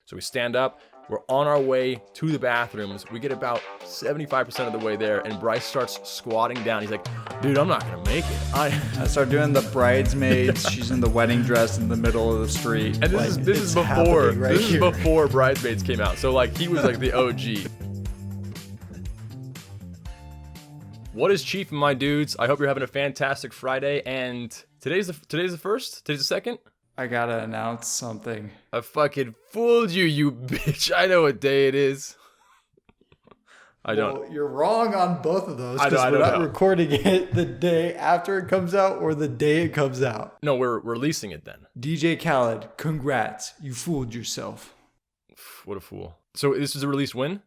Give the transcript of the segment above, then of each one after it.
So we stand up. We're on our way to the bathrooms. We get about 75% of the way there, and Bryce starts squatting down. He's like, dude, I'm not going to make it. I start doing the bridesmaids. She's in the wedding dress in the middle of the street. And this is before Bridesmaids came out. So like he was like the OG. What is Chiefin, my dudes? I hope you're having a fantastic Friday. And today's the first? Today's the second? I gotta announce something. I fucking fooled you, you bitch. I know what day it is. I don't. You're wrong on both of those I because we're not know. recording it the day after it comes out or the day it comes out. No, we're releasing it then. DJ Khaled, congrats. You fooled yourself. What a fool. So this is a release when?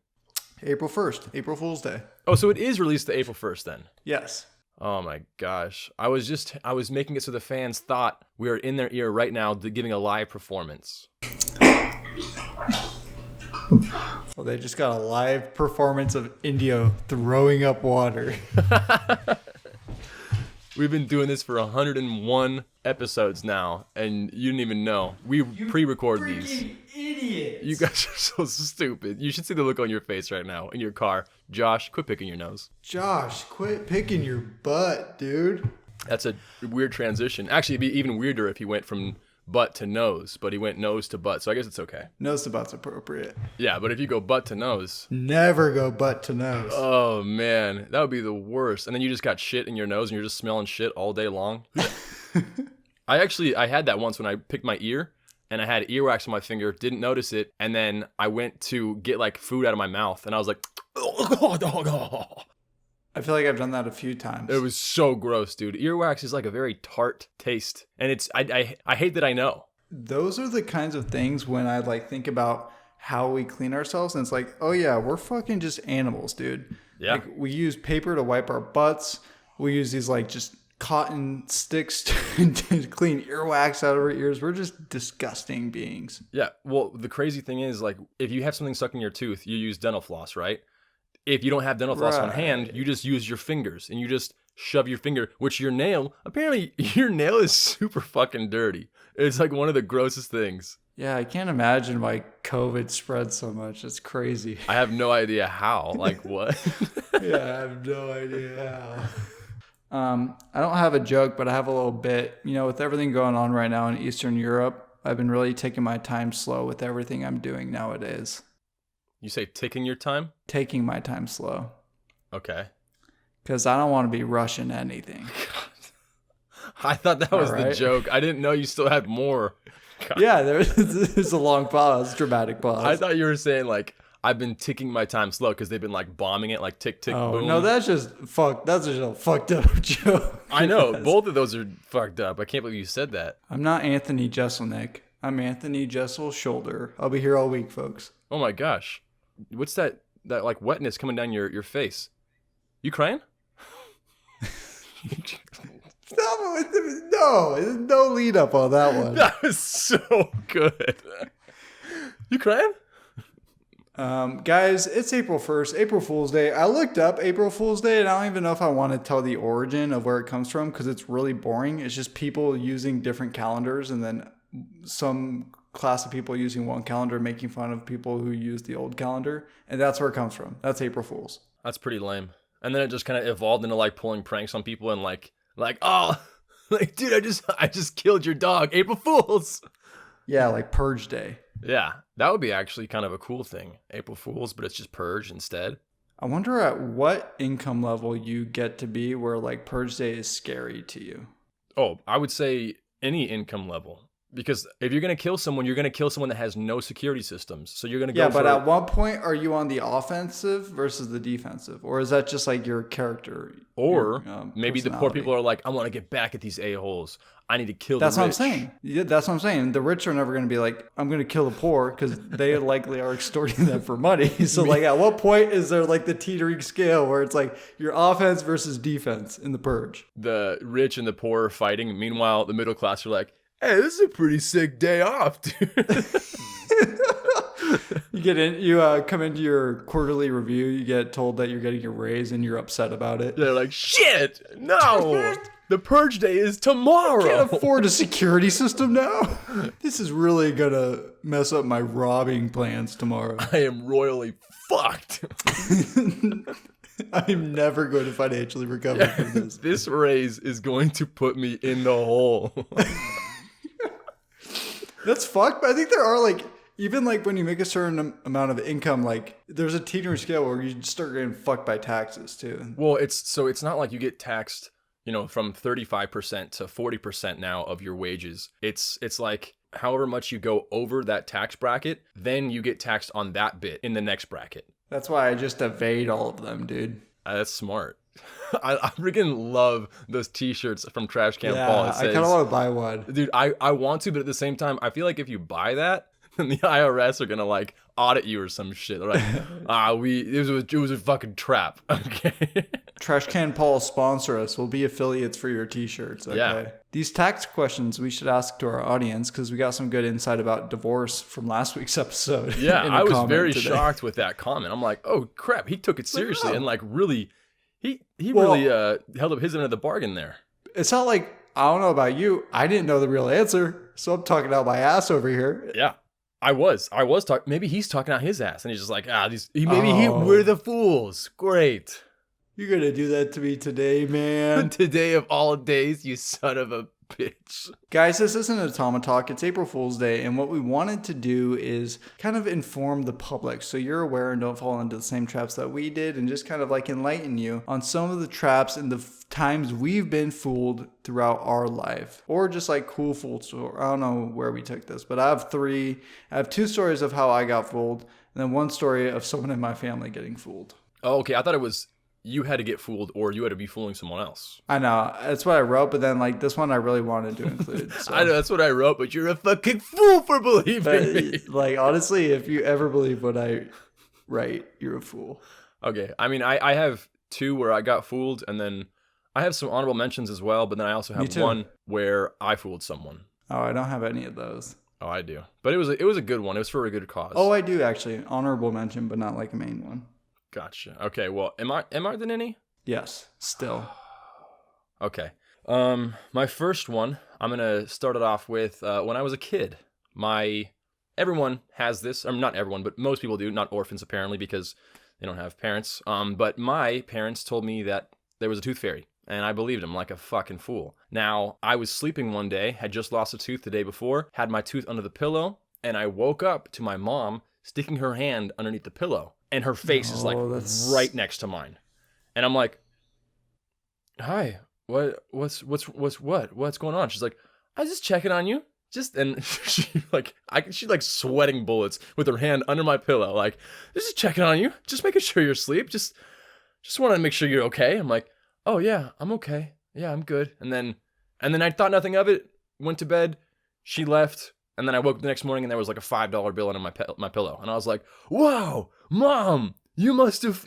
April 1st, April Fool's Day. Oh, so it is released the April 1st then? Yes. Oh my gosh. I was making it so the fans thought we are in their ear right now giving a live performance. Well, they just got a live performance of Indio throwing up water. We've been doing this for 101 episodes now, and you didn't even know. We pre-record these. Idiots. You guys are so stupid. You should see the look on your face right now in your car. Josh, quit picking your nose. Josh, quit picking your butt, dude. That's a weird transition. Actually, it'd be even weirder if he went from butt to nose, but he went nose to butt, so I guess it's okay. Nose to butt's appropriate. Yeah, but if you go butt to nose. Never go butt to nose. Oh, man. That would be the worst. And then you just got shit in your nose and you're just smelling shit all day long. I had that once when I picked my ear. And I had earwax on my finger, didn't notice it, and then I went to get like food out of my mouth, and I was like, I feel like I've done that a few times. It was so gross, dude. Earwax is like a very tart taste, and I hate that I know. Those are the kinds of things when I like think about how we clean ourselves, and it's like, oh yeah, we're fucking just animals, dude. Yeah. Like, we use paper to wipe our butts. We use these like just cotton sticks to clean earwax out of our ears. We're just disgusting beings. Yeah. Well, the crazy thing is, like, if you have something stuck in your tooth, you use dental floss, right? If you don't have dental floss on hand, you just use your fingers and you just shove your finger, which apparently your nail is super fucking dirty. It's like one of the grossest things. Yeah, I can't imagine why COVID spread so much. It's crazy. I have no idea how. Like, what? Yeah, I have no idea how. I don't have a joke, but I have a little bit. You know, with everything going on right now in Eastern Europe, I've been really taking my time slow with everything I'm doing nowadays. You say taking your time? Taking my time slow. Okay. Because I don't want to be rushing anything. I thought that was the joke. I didn't know you still had more. God. Yeah, there's a long pause, dramatic pause. I thought you were saying, like, I've been ticking my time slow because they've been like bombing it, like tick, tick, boom. No, that's just a fucked up joke. I know. Both of those are fucked up. I can't believe you said that. I'm not Anthony Jeselnik. I'm Anthony Jessel Shoulder. I'll be here all week, folks. Oh my gosh. What's that like wetness coming down your face? You crying? No lead up on that one. That was so good. You crying? Guys, it's April 1st, April Fool's Day. I looked up April Fool's Day, and I don't even know if I want to tell the origin of where it comes from because it's really boring. It's just people using different calendars and then some class of people using one calendar making fun of people who use the old calendar. And that's where it comes from. That's April Fool's. That's pretty lame. And then it just kind of evolved into like pulling pranks on people and like, oh, like, dude, I just killed your dog. April Fools. Yeah, like Purge Day. Yeah, that would be actually kind of a cool thing. April Fools, but it's just Purge instead. I wonder at what income level you get to be where like Purge Day is scary to you. Oh, I would say any income level. Because if you're going to kill someone, you're going to kill someone that has no security systems. So you're going to go but at what point are you on the offensive versus the defensive? Or is that just like your character? Or maybe the poor people are like, I want to get back at these a-holes. I need to kill the rich. That's what I'm saying. Yeah, that's what I'm saying. The rich are never going to be like, I'm going to kill the poor because they likely are extorting them for money. So like at what point is there like the teetering scale where it's like your offense versus defense in the Purge? The rich and the poor are fighting. Meanwhile, the middle class are like, hey, this is a pretty sick day off, dude. You You come into your quarterly review, you get told that you're getting a raise and you're upset about it. They're like, shit, no, the purge day is tomorrow. I can't afford a security system now. This is really gonna mess up my robbing plans tomorrow. I am royally fucked. I'm never going to financially recover from this. This raise is going to put me in the hole. That's fucked, but I think there are like, even like when you make a certain amount of income, like there's a teetering scale where you start getting fucked by taxes too. Well, it's not like you get taxed, from 35% to 40% now of your wages. It's like however much you go over that tax bracket, then you get taxed on that bit in the next bracket. That's why I just evade all of them, dude. That's smart. I freaking love those t-shirts from Trash Can Yeah, Paul. It says, I kind of want to buy one. Dude, I want to, but at the same time, I feel like if you buy that, then the IRS are gonna like audit you or some shit. They're like, it was a fucking trap. Okay. Trash Can Paul, sponsor us. We'll be affiliates for your t-shirts. Okay. Yeah. These tax questions we should ask to our audience because we got some good insight about divorce from last week's episode. Yeah, I was very shocked with that comment. I'm like, oh crap, he took it seriously and like really, he really held up his end of the bargain there. It's not like, I don't know about you, I didn't know the real answer, so I'm talking out my ass over here. Yeah. I was talking. Maybe he's talking out his ass, and he's just like, we're the fools. Great. You're gonna do that to me today, man. Today of all days, you son of a bitch. Guys, this isn't a Tama Talk. It's April Fool's Day, and what we wanted to do is kind of inform the public so you're aware and don't fall into the same traps that we did, and just kind of like enlighten you on some of the traps and the times we've been fooled throughout our life, or just like cool fooled stories. I don't know where we took this, but I have two stories of how I got fooled, and then one story of someone in my family getting fooled. Oh, okay. I thought it was you had to get fooled or you had to be fooling someone else. I know. That's what I wrote, but then like this one I really wanted to include. So. I know that's what I wrote, but you're a fucking fool for believing me. Like, honestly, if you ever believe what I write, you're a fool. Okay. I mean, I have two where I got fooled, and then I have some honorable mentions as well, but then I also have one where I fooled someone. Oh, I don't have any of those. Oh, I do. But it was a good one. It was for a good cause. Oh, I do actually. Honorable mention, but not like a main one. Gotcha. Okay, well, am I than any? Yes, still. Okay. My first one, I'm gonna start it off with when I was a kid. Everyone has this, or not everyone, but most people do, not orphans apparently, because they don't have parents. But my parents told me that there was a tooth fairy, and I believed them like a fucking fool. Now, I was sleeping one day, had just lost a tooth the day before, had my tooth under the pillow, and I woke up to my mom sticking her hand underneath the pillow. And her face is like right next to mine. And I'm like, hi, what's going on? She's like, I was just checking on you. And she's like sweating bullets with her hand under my pillow. Like, just checking on you. Just making sure you're asleep. Just want to make sure you're okay. I'm like, oh yeah, I'm okay. Yeah, I'm good. And then I thought nothing of it, went to bed. She left. And then I woke up the next morning and there was like a $5 bill under my pillow. And I was like, wow, Mom, you must have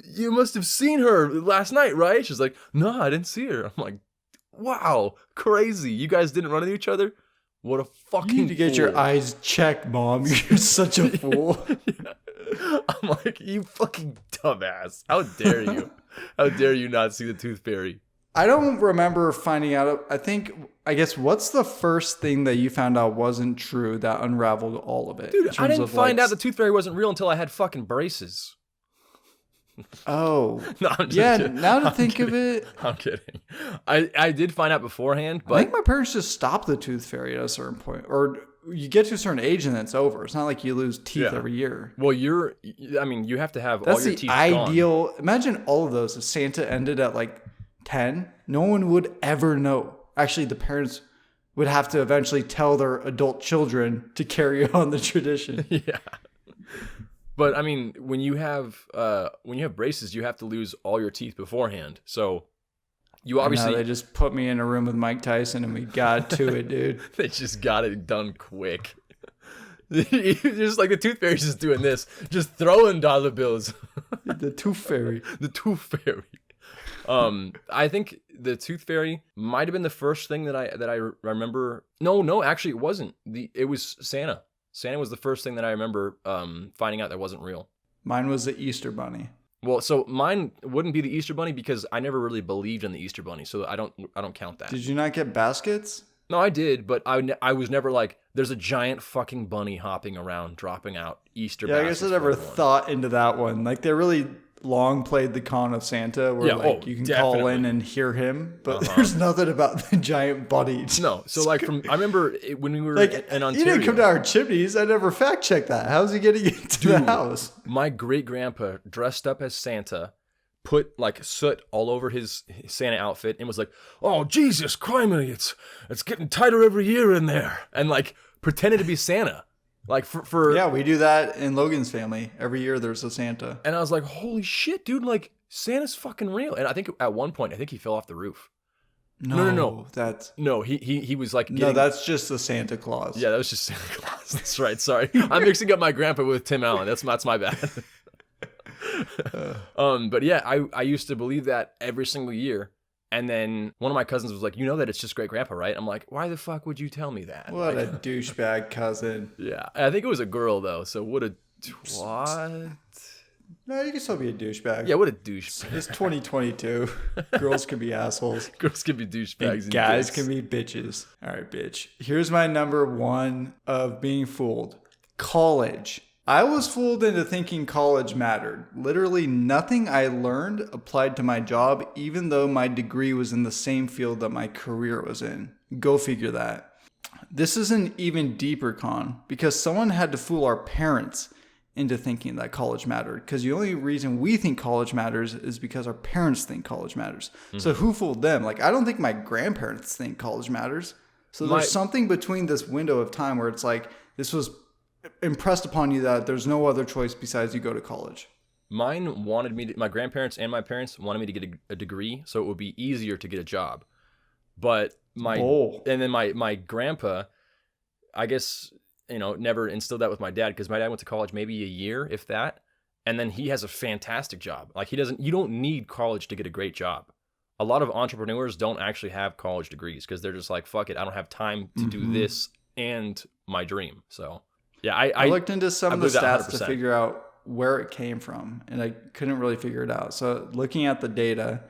seen her last night, right? She's like, no, I didn't see her. I'm like, wow, crazy. You guys didn't run into each other? What a fucking You need to get your eyes checked, Mom. You're such a fool. Yeah. I'm like, you fucking dumbass. How dare you? How dare you not see the tooth fairy? I don't remember finding out. I guess what's the first thing that you found out wasn't true that unraveled all of it? Dude, I didn't find out the tooth fairy wasn't real until I had fucking braces. Oh. No, I'm just kidding. Now to think of it. I'm kidding. I did find out beforehand, but I think my parents just stopped the tooth fairy at a certain point. Or you get to a certain age and then it's over. It's not like you lose teeth every year. Well, you have to have That's all your teeth the ideal. gone. Imagine all of those. If Santa ended at like 10, no one would ever know. Actually, the parents would have to eventually tell their adult children to carry on the tradition. Yeah. But I mean, when you have braces, you have to lose all your teeth beforehand. So you obviously they just put me in a room with Mike Tyson and we got to it, dude. They just got it done quick. Just like the tooth fairy's just doing this, just throwing dollar bills. The tooth fairy. The tooth fairy. I think the tooth fairy might have been the first thing that I remember. No, actually it wasn't. It was Santa. Santa was the first thing that I remember finding out that wasn't real. Mine was the Easter Bunny. Well, so mine wouldn't be the Easter Bunny because I never really believed in the Easter Bunny, so I don't count that. Did you not get baskets? No, I did, but I was never like, there's a giant fucking bunny hopping around, dropping out Easter Yeah, I guess I never thought into that one. Like, they really long played the con of Santa where you can call in and hear him, but there's nothing about the giant bunny. No, so like I remember when we were in Ontario. He didn't come to our chimneys. I never fact checked that. How's he getting into the house? My great grandpa dressed up as Santa, put like soot all over his Santa outfit, and was like, "Oh Jesus, criminy, it's getting tighter every year in there," and like pretended to be Santa. Like for yeah, we do that in Logan's family. Every year there's a Santa. And I was like, holy shit, dude, like Santa's fucking real. And I think at one point, he fell off the roof. No. He was like no, that's just the Santa Claus. Yeah, that was just Santa Claus. That's right. Sorry. I'm mixing up my grandpa with Tim Allen. That's my bad. But yeah, I used to believe that every single year. And then one of my cousins was like, you know that it's just great grandpa, right? I'm like, why the fuck would you tell me that? What a douchebag cousin. Yeah. I think it was a girl, though. So what a twat. No, you can still be a douchebag. Yeah, what a douchebag. It's 2022. Girls can be assholes. Girls can be douchebags. And guys can be bitches. All right, bitch. Here's my number one of being fooled. College. I was fooled into thinking college mattered. Literally nothing I learned applied to my job, even though my degree was in the same field that my career was in. Go figure that. This is an even deeper con because someone had to fool our parents into thinking that college mattered. Because the only reason we think college matters is because our parents think college matters. Mm-hmm. So who fooled them? Like, I don't think my grandparents think college matters. So there's something between this window of time where it's like, this was impressed upon you that there's no other choice besides you go to college. Mine wanted me to, my grandparents and my parents wanted me to get a degree so it would be easier to get a job. But and then my grandpa, I guess, never instilled that with my dad because my dad went to college maybe a year, if that. And then he has a fantastic job. Like you don't need college to get a great job. A lot of entrepreneurs don't actually have college degrees because they're just like, fuck it, I don't have time to do this and my dream. So yeah, I looked into some of the stats to figure out where it came from, and I couldn't really figure it out. So looking at the data,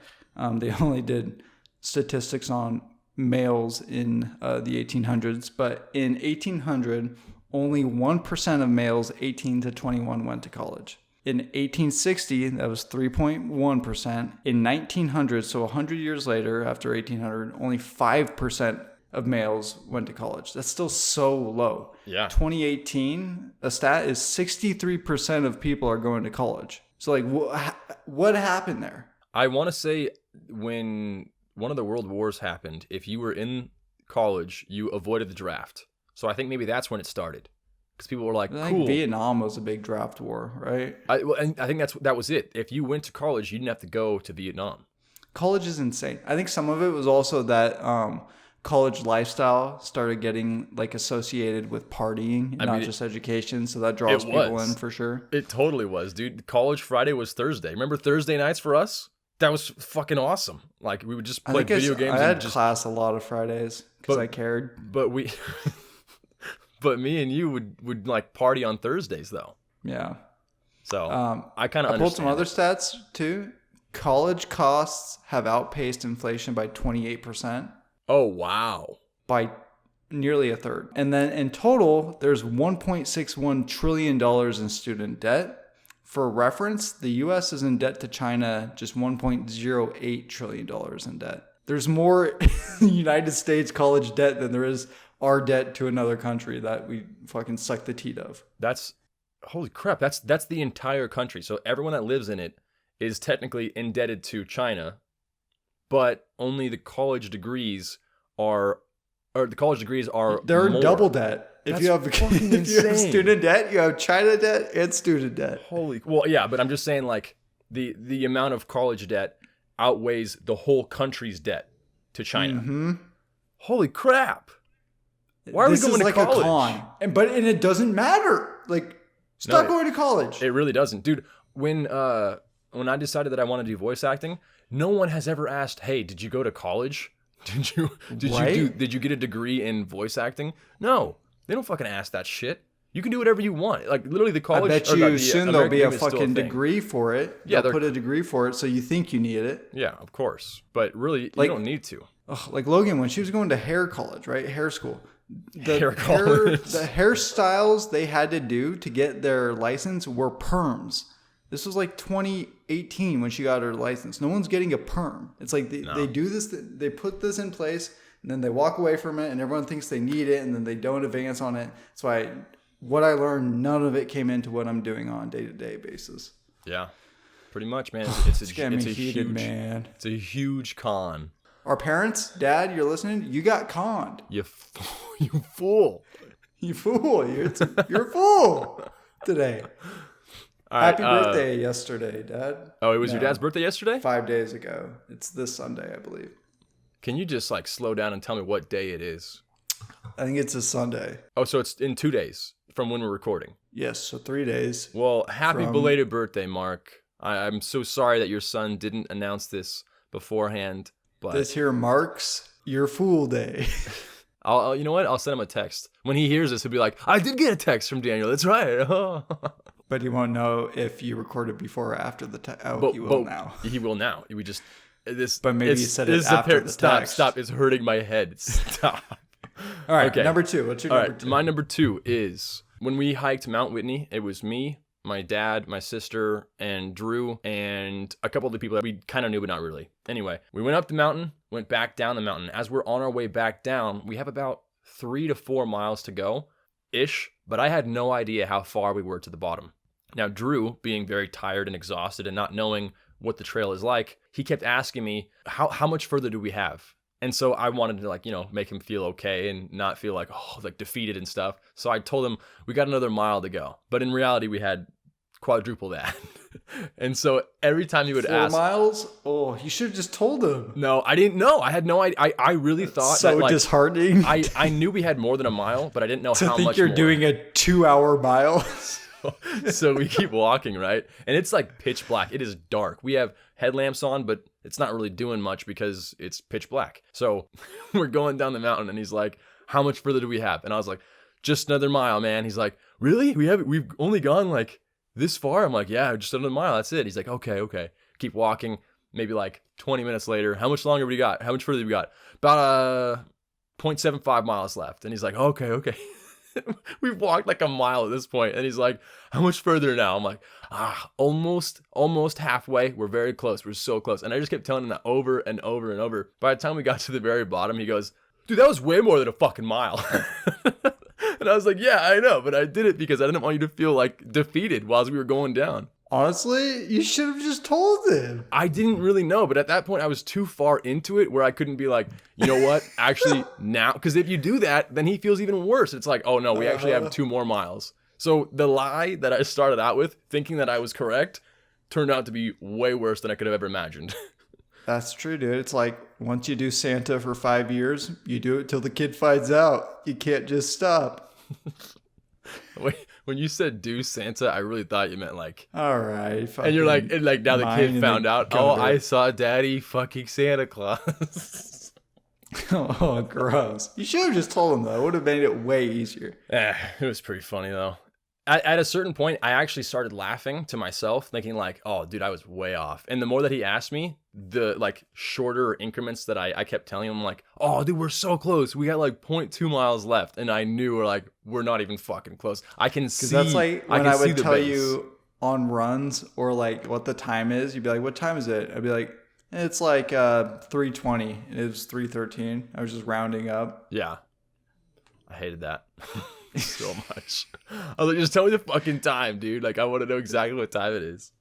they only did statistics on males in the 1800s, but in 1800, only 1% of males 18 to 21 went to college. In 1860, that was 3.1%. In 1900, so 100 years later, after 1800, only 5% of males went to college. That's still so low. Yeah. 2018, a stat is 63% of people are going to college. So like, what happened there? I want to say when one of the world wars happened, if you were in college, you avoided the draft. So I think maybe that's when it started. Because people were like, cool. I think Vietnam was a big draft war, right? And I think that was it. If you went to college, you didn't have to go to Vietnam. College is insane. I think some of it was also that college lifestyle started getting like associated with partying, not just education. So that draws people in for sure. It totally was, dude. College Friday was Thursday. Remember Thursday nights for us? That was fucking awesome. Like we would just play video games. I had class a lot of Fridays because I cared. But but me and you would like party on Thursdays though. Yeah. So I kind of pulled some other stats too. College costs have outpaced inflation by 28%. Oh, wow. By nearly a third. And then in total, there's $1.61 trillion in student debt. For reference, the U.S. is in debt to China just $1.08 trillion in debt. There's more United States college debt than there is our debt to another country that we fucking suck the teat of. Holy crap. That's the entire country. So everyone that lives in it is technically indebted to China. But only the college degrees are they're more. Double debt. If you have student debt, you have China debt and student debt. Well, yeah, but I'm just saying like the amount of college debt outweighs the whole country's debt to China. Mm-hmm. Holy crap! Why are we going to college? A con, and it doesn't matter. Like, stop going to college. It really doesn't, dude. When I decided that I wanted to do voice acting. No one has ever asked, "Hey, did you go to college? Did you get a degree in voice acting?" No, they don't fucking ask that shit. You can do whatever you want. Like literally the I college. bet or you soon there'll be a American Dream is still fucking thing. degree for it. Yeah, They'll put a degree for it, so you think you need it. Yeah, of course. But really, Like- you don't need to. Ugh, like Logan, when she was going to hair college, right? Hair school. Hair college. The hairstyles they had to do to get their license were perms. This was like 2018 when she got her license. No one's getting a perm. It's like they do this, they put this in place, and then they walk away from it, and everyone thinks they need it, and then they don't advance on it. That's why what I learned, none of it came into what I'm doing on a day-to-day basis. Yeah, pretty much, man. It's a heated, huge, man. It's a huge con. Our parents, Dad, you're listening. You got conned. You fool. You fool. You're a fool today. All Happy right, birthday yesterday, Dad. Oh, it was your dad's birthday yesterday? 5 days ago. It's this Sunday, I believe. Can you just like slow down and tell me what day it is? I think it's a Sunday. Oh, so it's in 2 days from when we're recording. Yes, so 3 days. Well, happy belated birthday, Mark. I'm so sorry that your son didn't announce this beforehand, but This here marks your fool day. I'll you know what? I'll send him a text. When he hears this, he'll be like, I did get a text from Daniel. That's right. But he won't know if you recorded before or after the text. Oh, But he will now. He will now. We just this. But maybe you said it after the text. Stop! It's hurting my head. Stop. All right, Okay. number 2. What's your All number right, 2? my number 2 is when we hiked Mount Whitney. It was me, my dad, my sister, and Drew, and a couple of the people that we kind of knew, but not really. Anyway, we went up the mountain, went back down the mountain. As we're on our way back down, we have about 3 to 4 miles to go, ish. But I had no idea how far we were to the bottom. Now, Drew, being very tired and exhausted and not knowing what the trail is like, he kept asking me, how much further do we have? And so I wanted to like, make him feel okay and not feel like, defeated and stuff. So I told him we got another mile to go. But in reality, we had quadruple that. And so every time he would 4 ask, miles? Oh, you should have just told him. no, I didn't know. I had no idea. I really thought So that like, disheartening. I knew we had more than a mile, but I didn't know to how think much you're more. doing a 2-hour mile. So we keep walking, right? And it's like pitch black. It is dark. We have headlamps on, but it's not really doing much because it's pitch black. So we're going down the mountain and he's like, how much further do we have? And I was like, just another mile, man. He's like, really? We've only gone like this far? I'm like, yeah, just another mile. That's it. He's like, okay. Keep walking. Maybe like 20 minutes later, how much longer we got? How much further we got? About 0.75 miles left. And he's like, okay. We've walked like a mile at this point, and he's like, how much further now? I'm like, almost halfway. We're very close. We're so close. And I just kept telling him that over and over and over. By the time we got to the very bottom, he goes, dude, that was way more than a fucking mile. And I was like, yeah, I know, but I did it because I didn't want you to feel like defeated while we were going down. Honestly, you should have just told him. I didn't really know, but at that point I was too far into it where I couldn't be like, you know what, actually now, because if you do that, then he feels even worse. It's like, oh no, we actually have 2 more miles. So the lie that I started out with, thinking that I was correct, turned out to be way worse than I could have ever imagined. That's true, dude. It's like once you do Santa for 5 years, you do it till the kid finds out. You can't just stop. Wait, when you said do Santa, I really thought you meant like, All right. and you're like, and like now the kid found out, oh, gutter. I saw Daddy fucking Santa Claus. Oh, gross. You should have just told him, though. It would have made it way easier. It was pretty funny though. At a certain point, I actually started laughing to myself, thinking like, oh, dude, I was way off. And the more that he asked me, the like shorter increments that I kept telling him, like, oh, dude, we're so close. We got like 0.2 miles left. And I knew we're not even fucking close. I can see. Because that's like when I would tell base. you on runs or like what the time is. You'd be like, what time is it? I'd be like, it's like 3:20. It was 3:13. I was just rounding up. Yeah. I hated that. So much. I was like, just tell me the fucking time, dude. Like, I want to know exactly what time it is.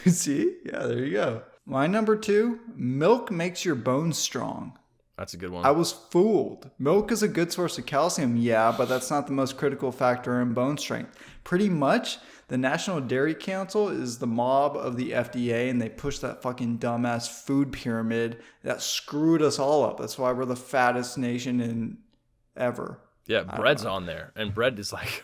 See? Yeah, there you go. My number 2, milk makes your bones strong. That's a good one. I was fooled. Milk is a good source of calcium, yeah, but that's not the most critical factor in bone strength. Pretty much, the National Dairy Council is the mob of the FDA, and they push that fucking dumbass food pyramid that screwed us all up. That's why we're the fattest nation in ever. Yeah, bread's on there, and bread is like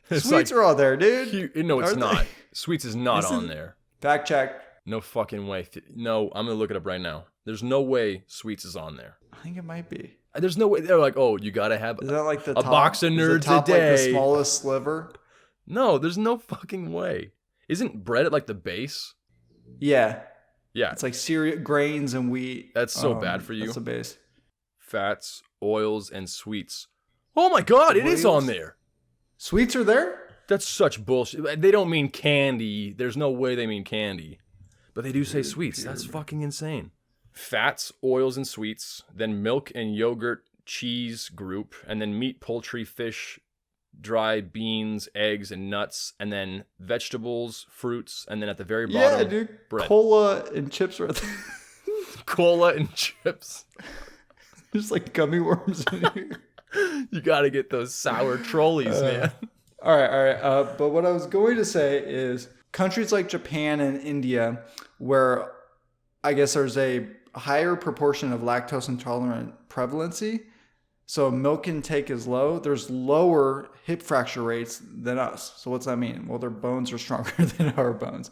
Sweets are all there, dude. No, it's Are they? not. Sweets is not on there. Fact check. No fucking way. No, I'm gonna look it up right now. There's no way Sweets is on there. I think it might be. There's no way. They're like, oh, you gotta have Is that like the a top, box of is the nerds top, a day. Like the smallest sliver? No, there's no fucking way. Isn't bread at like the base? Yeah. Yeah. It's like cereal, grains, and wheat. That's so bad for you. That's the base. Fats, oils, and sweets. Oh my God, it is on there. Sweets are there? That's such bullshit. They don't mean candy. There's no way they mean candy. But they do say sweets. That's fucking insane. Fats, oils, and sweets. Then milk and yogurt, cheese group. And then meat, poultry, fish, dry beans, eggs, and nuts. And then vegetables, fruits. And then at the very bottom, dude. bread. Cola and chips right there. Cola and chips. Just like gummy worms. You got to get those sour trolleys, man. All right. But what I was going to say is countries like Japan and India, where I guess there's a higher proportion of lactose intolerant prevalency, so milk intake is low, there's lower hip fracture rates than us. So what's that mean? Well, their bones are stronger than our bones.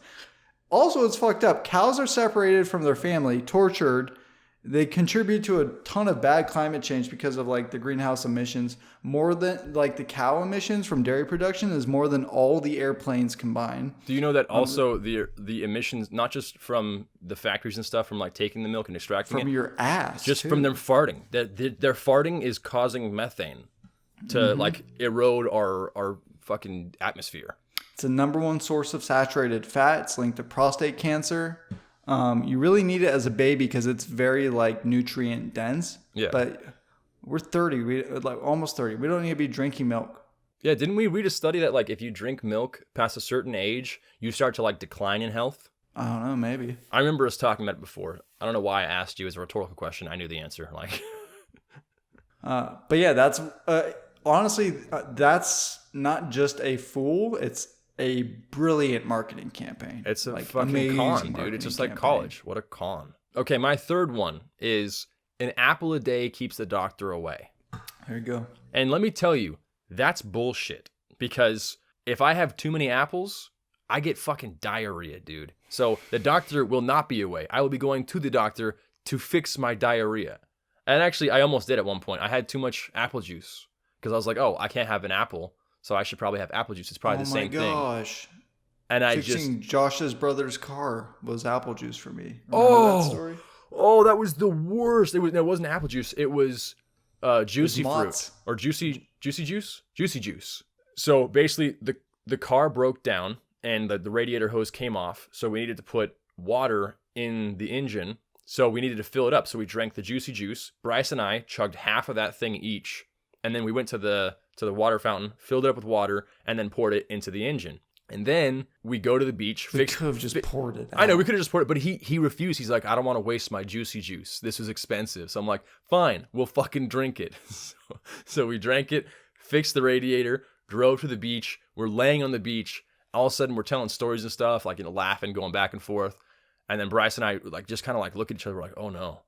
Also, it's fucked up. Cows are separated from their family, tortured. They contribute to a ton of bad climate change because of like the greenhouse emissions. More than like the cow emissions from dairy production is more than all the airplanes combined. Do you know that also the emissions, not just from the factories and stuff, from like taking the milk and extracting from it, your ass, just too. from them farting. Their farting is causing methane to like erode our fucking atmosphere. It's the number one source of saturated fat. It's linked to prostate cancer. You really need it as a baby because it's very like nutrient dense. Yeah. But we're 30. We like almost 30. We don't need to be drinking milk. Yeah, didn't we read a study that like if you drink milk past a certain age, you start to like decline in health? I don't know, maybe. I remember us talking about it before. I don't know why I asked you as a rhetorical question. I knew the answer. Like, but yeah, that's honestly that's not just a fool. It's a brilliant marketing campaign. It's a like, fucking con, dude. It's just like college. What a con. Okay, my third one is an apple a day keeps the doctor away. There you go. And let me tell you, that's bullshit. Because if I have too many apples, I get fucking diarrhea, dude. So the doctor will not be away. I will be going to the doctor to fix my diarrhea. And actually, I almost did at one point. I had too much apple juice. Because I was like, oh, I can't have an apple. So I should probably have apple juice. It's probably the same thing. Oh my gosh. And Fixing Josh's brother's car was apple juice for me. Remember that story? Oh, that was the worst. It wasn't apple juice. It was juicy fruit or juicy juice. So basically the car broke down and the radiator hose came off. So we needed to put water in the engine. So we needed to fill it up. So we drank the juicy juice. Bryce and I chugged half of that thing each. And then we went to the water fountain, filled it up with water, and then poured it into the engine. And then we go to the beach. We could have just poured it out. I know, we could have just poured it, but he refused. He's like, I don't want to waste my juicy juice. This is expensive. So I'm like, fine, we'll fucking drink it. So we drank it, fixed the radiator, drove to the beach. We're laying on the beach. All of a sudden, we're telling stories and stuff, like, laughing, going back and forth. And then Bryce and I, like, just kind of, like, look at each other. We're like, oh, no.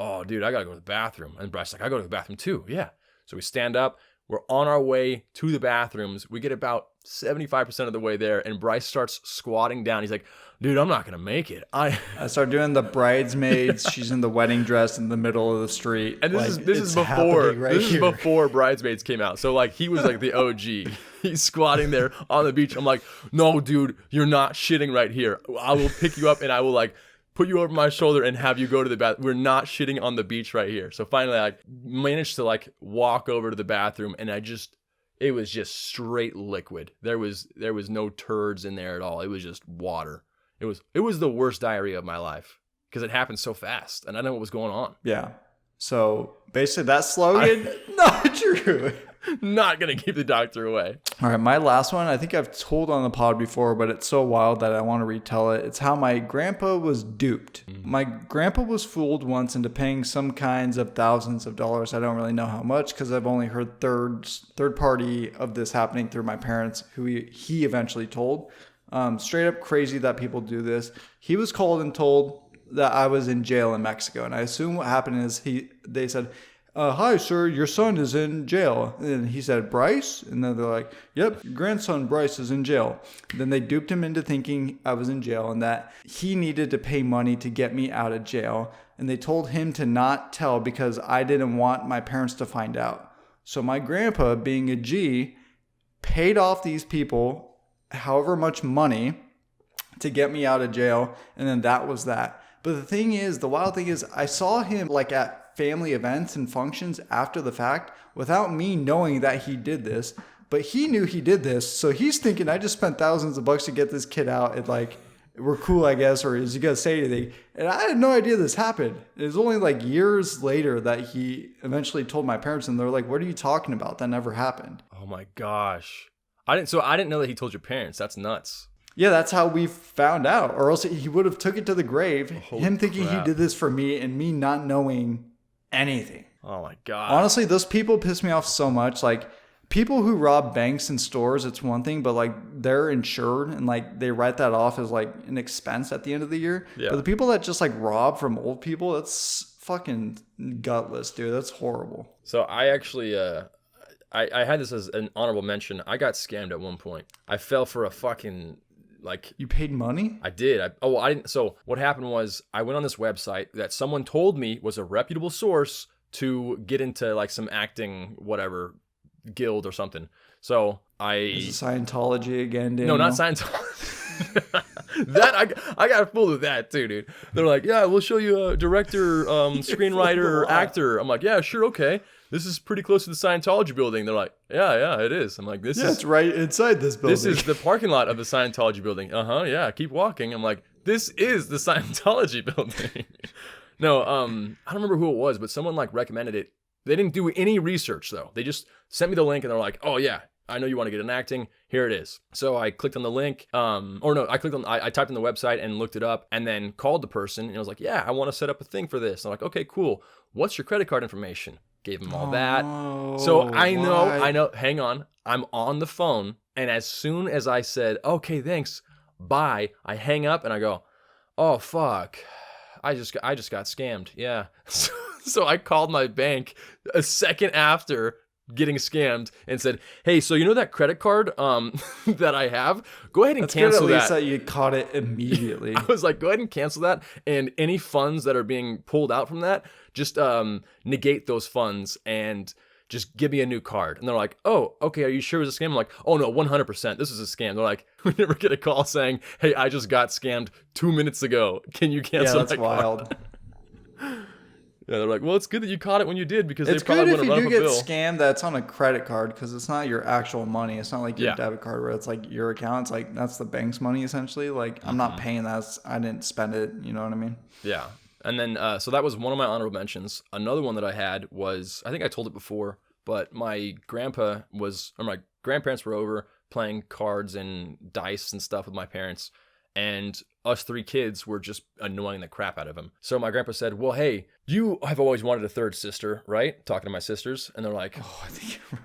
Oh, dude, I got to go to the bathroom. And Bryce's like, I go to the bathroom, too. Yeah. So we stand up. We're on our way to the bathrooms. We get about 75% of the way there, and Bryce starts squatting down. He's like, dude, I'm not going to make it. I start doing the bridesmaids. She's in the wedding dress in the middle of the street. And this is before Bridesmaids came out. So, like, he was like the OG. He's squatting there on the beach. I'm like, no, dude, you're not shitting right here. I will pick you up, and I will, like, put you over my shoulder and have you go to the bathroom. We're not shitting on the beach right here. So finally, I managed to like walk over to the bathroom, and it was just straight liquid. There was no turds in there at all. It was just water. It was the worst diarrhea of my life because it happened so fast, and I didn't know what was going on. Yeah. So basically, that slogan not true. Not gonna keep the doctor away. All right, my last one, I think I've told on the pod before, but it's so wild that I want to retell it. It's how my grandpa was duped. My grandpa was fooled once into paying some kinds of thousands of dollars. I don't really know how much because I've only heard third party of this happening through my parents, who he eventually told. Straight up crazy that people do this. He was called and told that I was in jail in Mexico, and I assume what happened is they said, hi, sir, your son is in jail. And he said, Bryce? And then they're like, yep, your grandson Bryce is in jail. Then they duped him into thinking I was in jail and that he needed to pay money to get me out of jail. And they told him to not tell because I didn't want my parents to find out. So my grandpa, being a G, paid off these people however much money to get me out of jail, and then that was that. But the wild thing is, I saw him like at family events and functions after the fact without me knowing that he did this. But he knew he did this, so he's thinking, I just spent thousands of bucks to get this kid out, and like, we're cool, I guess, or is he gonna say anything? And I had no idea this happened. It was only like years later that he eventually told my parents, and they're like, "What are you talking about? That never happened." Oh my gosh. I didn't know that he told your parents. That's nuts. Yeah, that's how we found out, or else he would have took it to the grave. Holy him thinking crap. he did this for me, and me not knowing anything. Oh my god. Honestly, those people piss me off so much. Like, people who rob banks and stores, it's one thing, but like, they're insured and like they write that off as like an expense at the end of the year. Yeah. But the people that just like rob from old people, that's fucking gutless, dude. That's horrible. So I actually, I had this as an honorable mention. I got scammed at one point. I fell for a fucking, like, You paid money? I did. I didn't. So what happened was I went on this website that someone told me was a reputable source to get into like some acting, whatever, guild or something. So Is it Scientology again, Daniel? No, not Scientology. That I got fooled with that too, dude. They're like, yeah, we'll show you a director, screenwriter, actor. I'm like, yeah, sure, okay. This is pretty close to the Scientology building. They're like, yeah, it is. I'm like, It's right inside this building. This is the parking lot of the Scientology building. Yeah, keep walking. I'm like, this is the Scientology building. No, I don't remember who it was, but someone like recommended it. They didn't do any research though. They just sent me the link and they're like, oh yeah, I know you want to get into acting. Here it is. So I clicked on the link. I typed in the website and looked it up and then called the person and I was like, yeah, I want to set up a thing for this. And I'm like, okay, cool. What's your credit card information? Gave them all that. So I know. Hang on. I'm on the phone. And as soon as I said, okay, thanks, bye, I hang up and I go, oh, fuck. I just got scammed. Yeah. So I called my bank a second after getting scammed and said, hey, so you know that credit card that I have? Go ahead and cancel good at least that. that you caught it immediately. I was like, go ahead and cancel that. And any funds that are being pulled out from that, just negate those funds and just give me a new card. And they're like, oh, okay, are you sure it was a scam? I'm like, oh no, 100%. This is a scam. They're like, we never get a call saying, hey, I just got scammed 2 minutes ago. Can you cancel that's that wild. card? Yeah, they're like, well, it's good that you caught it when you did because It's they probably good if wouldn't you run up do a get bill. scammed that's on a credit card because it's not your actual money. It's not like your debit card where it's like your account. It's like that's the bank's money essentially. Like I'm not paying that. I didn't spend it. You know what I mean? Yeah. And then, so that was one of my honorable mentions. Another one that I had was, I think I told it before, but my grandparents were over playing cards and dice and stuff with my parents. And us three kids were just annoying the crap out of him. So my grandpa said, well, hey, you have always wanted a third sister, right? Talking to my sisters. And they're like,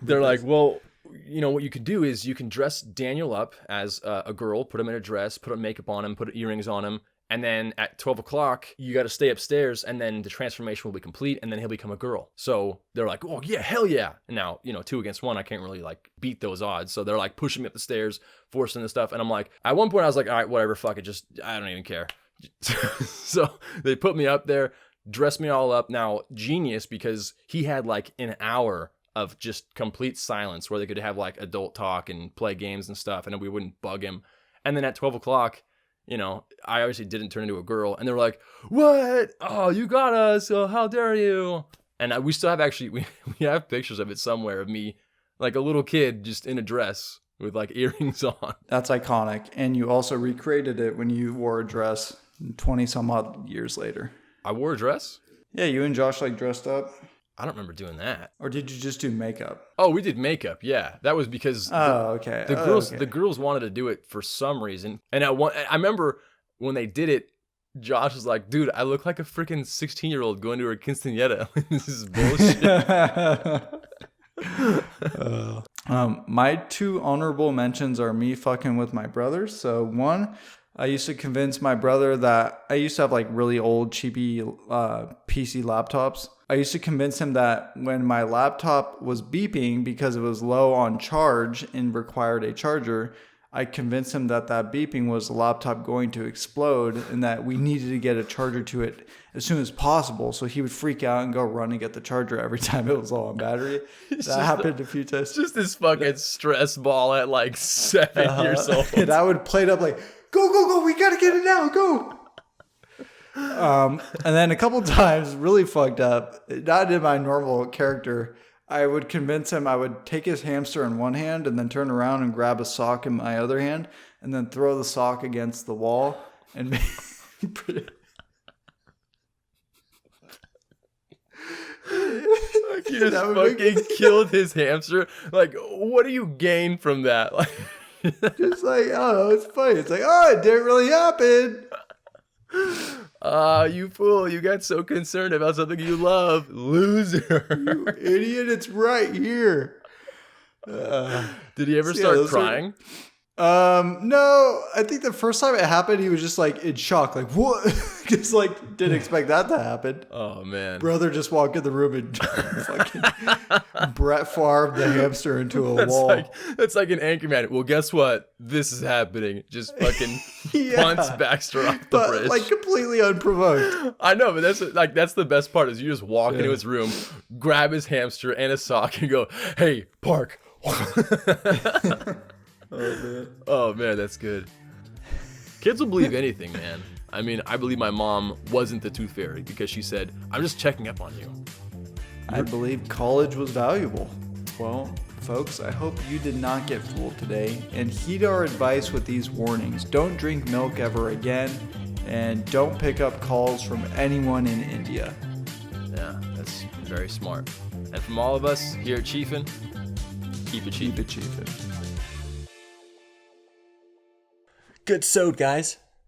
like, well, you know, what you could do is you can dress Daniel up as a girl, put him in a dress, put makeup on him, put earrings on him. And then at 12 o'clock, you got to stay upstairs and then the transformation will be complete and then he'll become a girl. So they're like, oh yeah, hell yeah. And now, 2 against 1, I can't really like beat those odds. So they're like pushing me up the stairs, forcing this stuff. And I'm like, at one point I was like, all right, whatever, fuck it. I don't even care. So they put me up there, dressed me all up. Now, genius, because he had like an hour of just complete silence where they could have like adult talk and play games and stuff. And then we wouldn't bug him. And then at 12 o'clock, I obviously didn't turn into a girl. And they were like, what? Oh, you got us. Oh, how dare you? And we still have we have pictures of it somewhere of me, like a little kid just in a dress with like earrings on. That's iconic. And you also recreated it when you wore a dress 20 some odd years later. I wore a dress? Yeah, you and Josh like dressed up. I don't remember doing that. Or did you just do makeup? Oh, we did makeup. Yeah, that was because the girls wanted to do it for some reason. And I remember when they did it, Josh was like, "Dude, I look like a freaking 16-year-old going to a quinceañera. This is bullshit." My two honorable mentions are me fucking with my brothers. So one, I used to convince my brother that I used to have like really old cheapy PC laptops. I used to convince him that when my laptop was beeping because it was low on charge and required a charger, I convinced him that beeping was the laptop going to explode and that we needed to get a charger to it as soon as possible. So he would freak out and go run and get the charger every time it was low on battery. That happened a few times. Just this fucking stress ball at like 7 years old. And I would play it up like, go, we gotta get it now, go. And then a couple times, really fucked up, not in my normal character, I would convince him I would take his hamster in one hand and then turn around and grab a sock in my other hand and then throw the sock against the wall and Like you just fucking killed his hamster. Like, what do you gain from that? Like, just like, I don't know, it's funny. It's like, oh, it didn't really happen. you fool. You got so concerned about something you love. Loser. You idiot, it's right here. Did he ever start crying? No, I think the first time it happened, he was just like in shock, like what? Just like didn't expect that to happen. Oh man, brother just walked in the room and fucking Brett Favre the hamster into a wall. That's like an Anchorman. Well, guess what? This is happening. Just fucking punts Baxter off the bridge, like completely unprovoked. I know, but that's the best part is you just walk into his room, grab his hamster and a sock, and go, "Hey, park." Oh man, that's good. Kids will believe anything, man. I mean, I believe my mom wasn't the tooth fairy because she said, "I'm just checking up on you." I believe college was valuable. Well, folks, I hope you did not get fooled today and heed our advice with these warnings. Don't drink milk ever again and don't pick up calls from anyone in India. Yeah, that's very smart. And from all of us here at Chiefin, keep it Chiefin. Good sewed, guys.